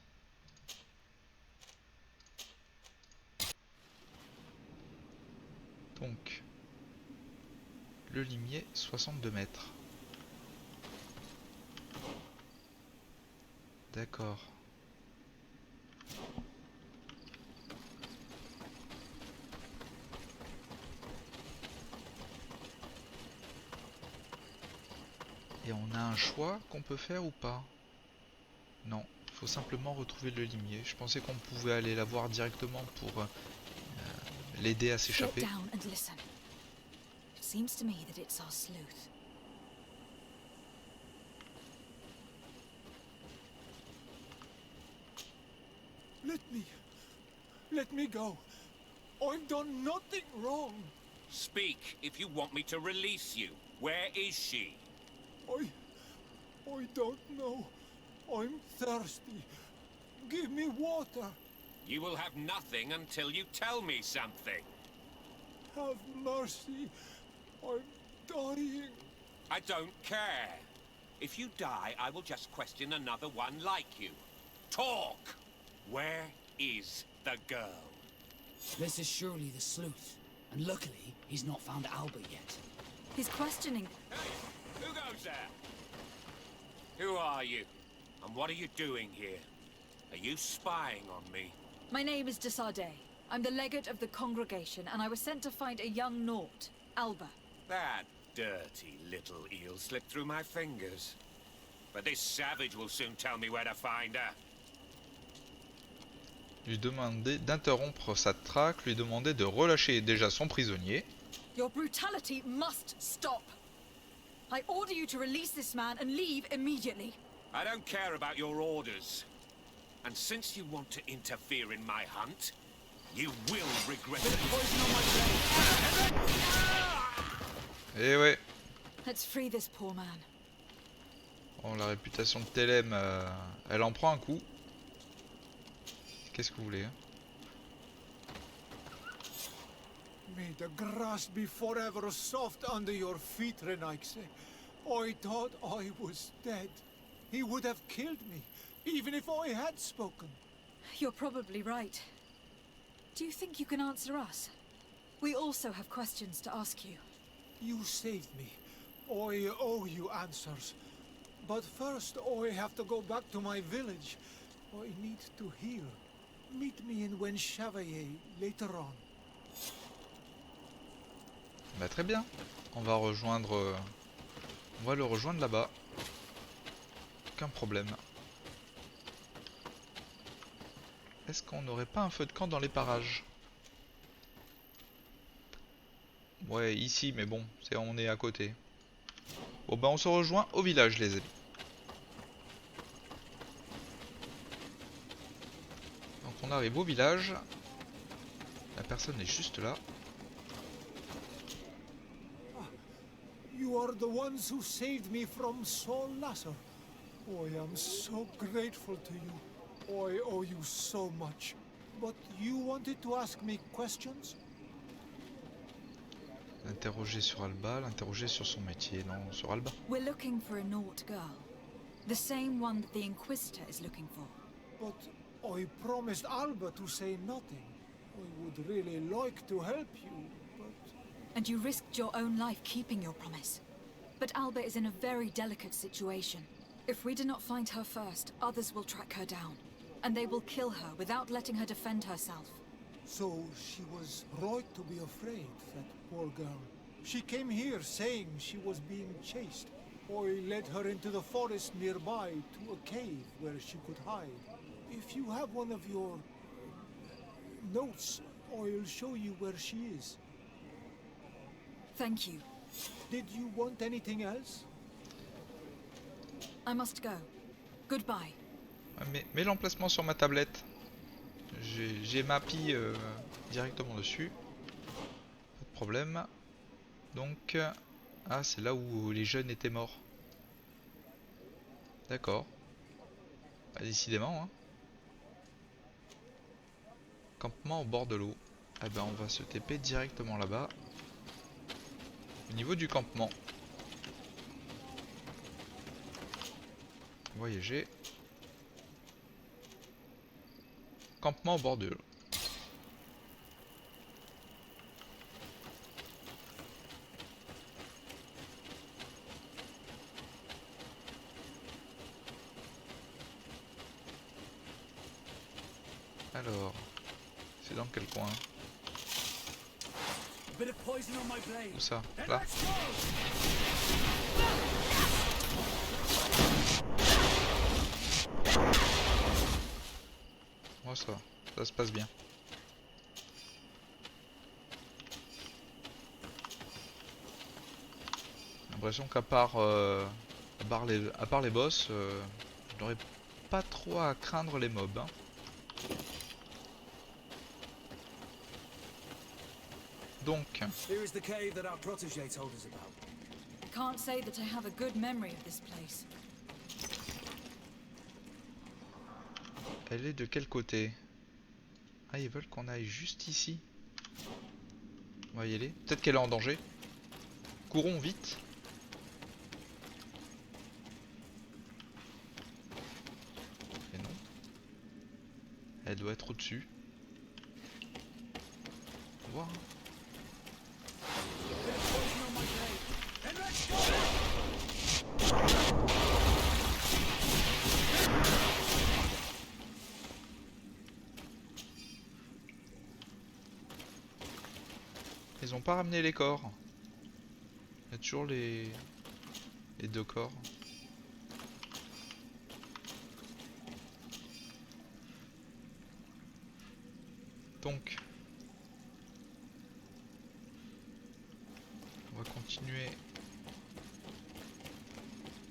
Donc le limier 62 mètres. D'accord. Et on a un choix qu'on peut faire ou pas? Non, il faut simplement retrouver le limier. Je pensais qu'on pouvait aller la voir directement pour l'aider à
Sit
s'échapper.
down and listen. It seems to me that it's our sleuth.
Let me go. I've done nothing wrong.
Speak if you want me to release you. Where is she?
I don't know. I'm thirsty. Give me water.
You will have nothing until you tell me something.
have mercy. I'm dying.
I don't care. If you die, I will just question another one like you. Talk! Where is the girl?
This is surely the sleuth. And luckily, he's not found Albert yet.
He's questioning.
Hey, who goes there? Who are you? And what are you doing here? Are you spying on me?
My name is de Sardet. I'm the legate of the congregation, and I was sent to find a young Naut, Alba.
That dirty little eel slipped through my fingers. But this savage will soon tell me where to find her.
Lui demander d'interrompre sa traque, lui demander de relâcher déjà son prisonnier.
Your brutality must stop. I order you to release this man and leave immediately.
I don't care about your orders. And since you want to interfere in my hunt, you will regret it.
Eh ouais.
Let's free this poor man.
Bon, la réputation de Thelem, elle en prend un coup. Qu'est-ce que vous voulez, hein?
May the grass be forever soft under your feet, Renaigse. I thought I was dead. He would have killed me, even if I had spoken.
You're probably right. Do you think you can answer us? We also have questions to ask you.
You saved me. I owe you answers. But first, I have to go back to my village. I need to heal. Meet me in Wen Chevalier later on.
Bah très bien. On va rejoindre... on va le rejoindre là-bas. Aucun problème. Est-ce qu'on n'aurait pas un feu de camp dans les parages? Ouais, ici, mais bon, on est à côté. Bon bah on se rejoint au village, les amis. Donc on arrive au village. La personne est juste là.
You are the ones who saved me from Saul Lasser. I am so grateful to you. I owe you so much. But you wanted to ask me questions?
L'interroger sur Alba, l'interroger sur son métier, non, sur Alba.
We're looking for a Naut girl. The same one that the Inquisitor is looking for.
But I promised Alba to say nothing. I would really like to help you, but...
And you risked your own life keeping your promise. But Alba is in a very delicate situation. If we do not find her first, others will track her down. And they will kill her without letting her defend herself.
So she was right to be afraid, that poor girl. She came here saying she was being chased. I led her into the forest nearby to a cave where she could hide. If you have one of your notes, I'll show you where she is.
Thank you.
Did you want anything else?
I must go. Goodbye.
Mets l'emplacement sur ma tablette. J'ai ma pie directement dessus. Pas de problème. Donc... ah, c'est là où les jeunes étaient morts. D'accord. Bah, décidément, hein. Campement au bord de l'eau. Eh ben, on va se TP directement là-bas. Au niveau du campement. Voyager. Campement au bord de l'eau. Alors, c'est dans quel coin? Où ça? Là? Oh, ça se passe bien. J'ai l'impression qu'à part, les boss, je n'aurais pas trop à craindre les mobs. Hein. Donc.
Here is the cave that our protégé told us about. I can't say that I have a good memory of this place.
Elle est de quel côté? Ah, ils veulent qu'on aille juste ici. On va y aller. Peut-être qu'elle est en danger. Courons vite. Et non. Elle doit être au-dessus. On va voir. Ils ont pas ramené les corps. Il y a toujours les 2 corps. Donc, on va continuer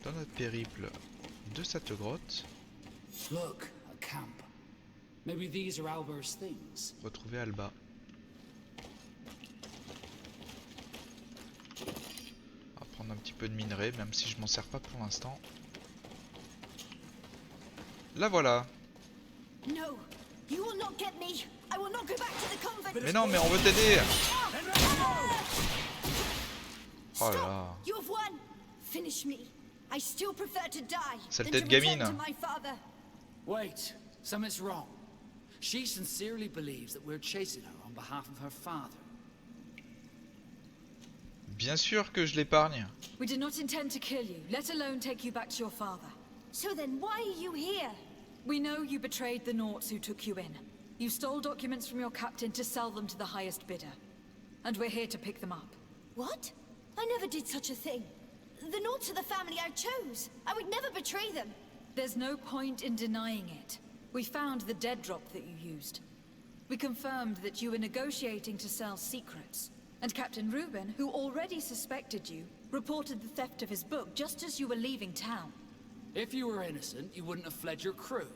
dans notre périple de cette grotte.
Look, a camp. Maybe these are Alber's things.
Retrouver Alba. On va prendre un petit peu de minerai, même si je m'en sers pas pour l'instant. La voilà.
No, you will not get me. I will not go back to the convent.
Mais non, mais on veut t'aider. Oh là là.
You have won. Finish me. I still prefer to die
Sale
than
tête
to
gamine.
return to my father.
Wait, something's wrong. She sincerely believes that we're chasing her on behalf of her father.
Bien sûr que je l'épargne.
We did not intend to kill you, let alone take you back to your father.
So then why are you here?
We know you betrayed the Naughts who took you in. You stole documents from your captain to sell them to the highest bidder. And we're here to pick them up.
What? I never did such a thing. The Naughts are the family I chose. I would never betray them.
There's no point in denying it. We found the dead drop that you used. We confirmed that you were negotiating to sell secrets. And Captain Reuben, who already suspected you, reported the theft of his book just as you were leaving town.
If you were innocent, you wouldn't have fled your crew.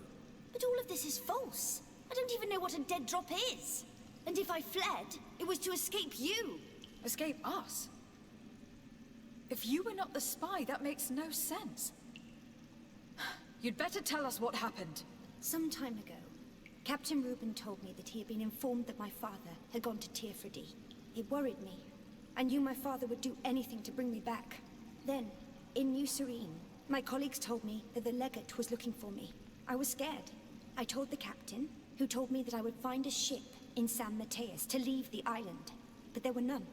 But all of this is false. I don't even know what a dead drop is. And if I fled, it was to escape you.
Escape us? If you were not the spy, that makes no sense. You'd better tell us what happened.
Some time ago, Captain Reuben told me that he had been informed that my father had gone to Teerfredi. It worried me. I knew my father would do anything to bring me back. Then, in New Serene, my colleagues told me that the legate was looking for me. I was scared. I told the captain, who told me that I would find a ship in San Mateus to leave the island. But there were none.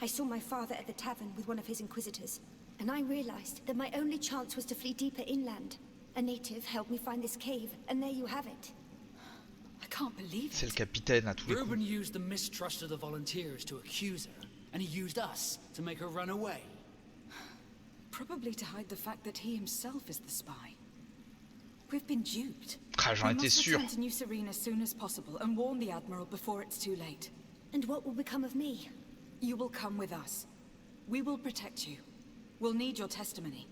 I saw my father at the tavern with one of his inquisitors, and I realized that my only chance was to flee deeper inland. A native helped me find this cave, and there you have it.
I can't believe it.
C'est le capitaine à tous les coups.
Reuben used the mistrust of the volunteers to accuse her, and he used us to make her run away.
Probably to hide the fact that he himself is the spy. We've been duped.
Ah, j'en étais sûr.
We must return to New Serene as soon as possible and warn the Admiral before it's too late.
And what will become of me?
You will come with us. We will protect you. We'll need your testimony.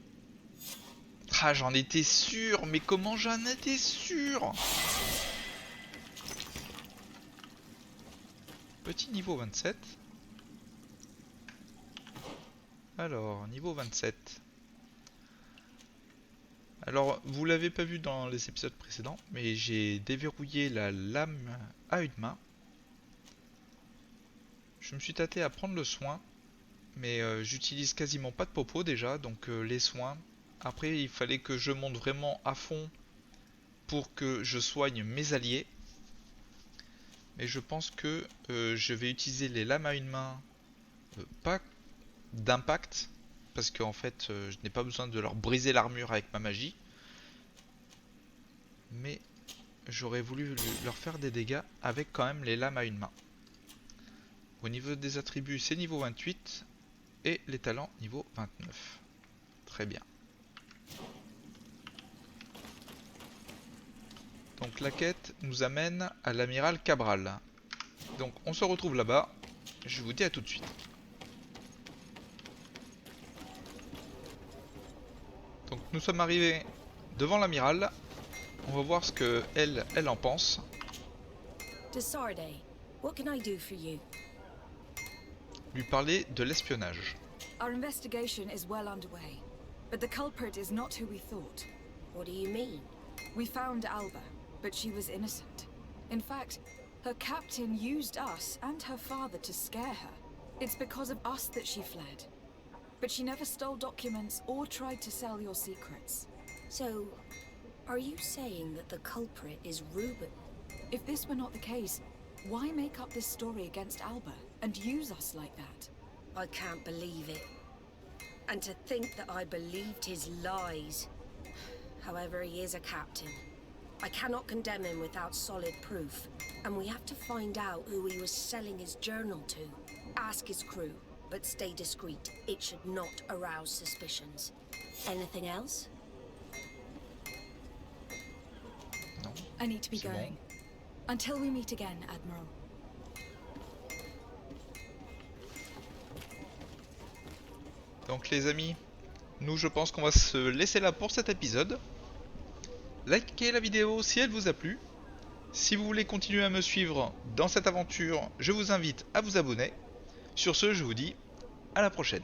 Ah, j'en étais sûr. Mais comment j'en étais sûr? Petit niveau 27. Alors, niveau 27. Alors, vous l'avez pas vu dans les épisodes précédents, mais j'ai déverrouillé la lame à une main. Je me suis tâté à prendre le soin, mais j'utilise quasiment pas de popo déjà, donc les soins. Après, il fallait que je monte vraiment à fond pour que je soigne mes alliés. Mais je pense que je vais utiliser les lames à une main, pas d'impact, parce qu'en fait je n'ai pas besoin de leur briser l'armure avec ma magie, mais j'aurais voulu leur faire des dégâts avec quand même les lames à une main. Au niveau des attributs, c'est niveau 28 et les talents niveau 29. Très bien. Donc la quête nous amène à l'amiral Cabral. Donc on se retrouve là-bas. Je vous dis à tout de suite. Donc nous sommes arrivés devant l'amiral. On va voir ce que elle en pense.
Desarde, what can I do for you?
Lui parler de l'espionnage.
Our investigation is well underway, but the culprit is not who we thought.
What do you mean?
We found Alba, but she was innocent. In fact, her captain used us and her father to scare her. It's because of us that she fled. But she never stole documents or tried to sell your secrets.
So, are you saying that the culprit is Reuben?
If this were not the case, why make up this story against Alba and use us like that?
I can't believe it. And to think that I believed his lies. However, he is a captain. I cannot condemn him without solid proof. And we have to find out who he was selling his journal to. Ask his crew, but stay discreet. It should not arouse suspicions. Anything else?
Non.
I need to be
C'est
going.
bon.
Until we meet again, Admiral.
Donc les amis, nous je pense qu'on va se laisser là pour cet épisode. Likez la vidéo si elle vous a plu. Si vous voulez continuer à me suivre dans cette aventure, je vous invite à vous abonner. Sur ce, je vous dis à la prochaine.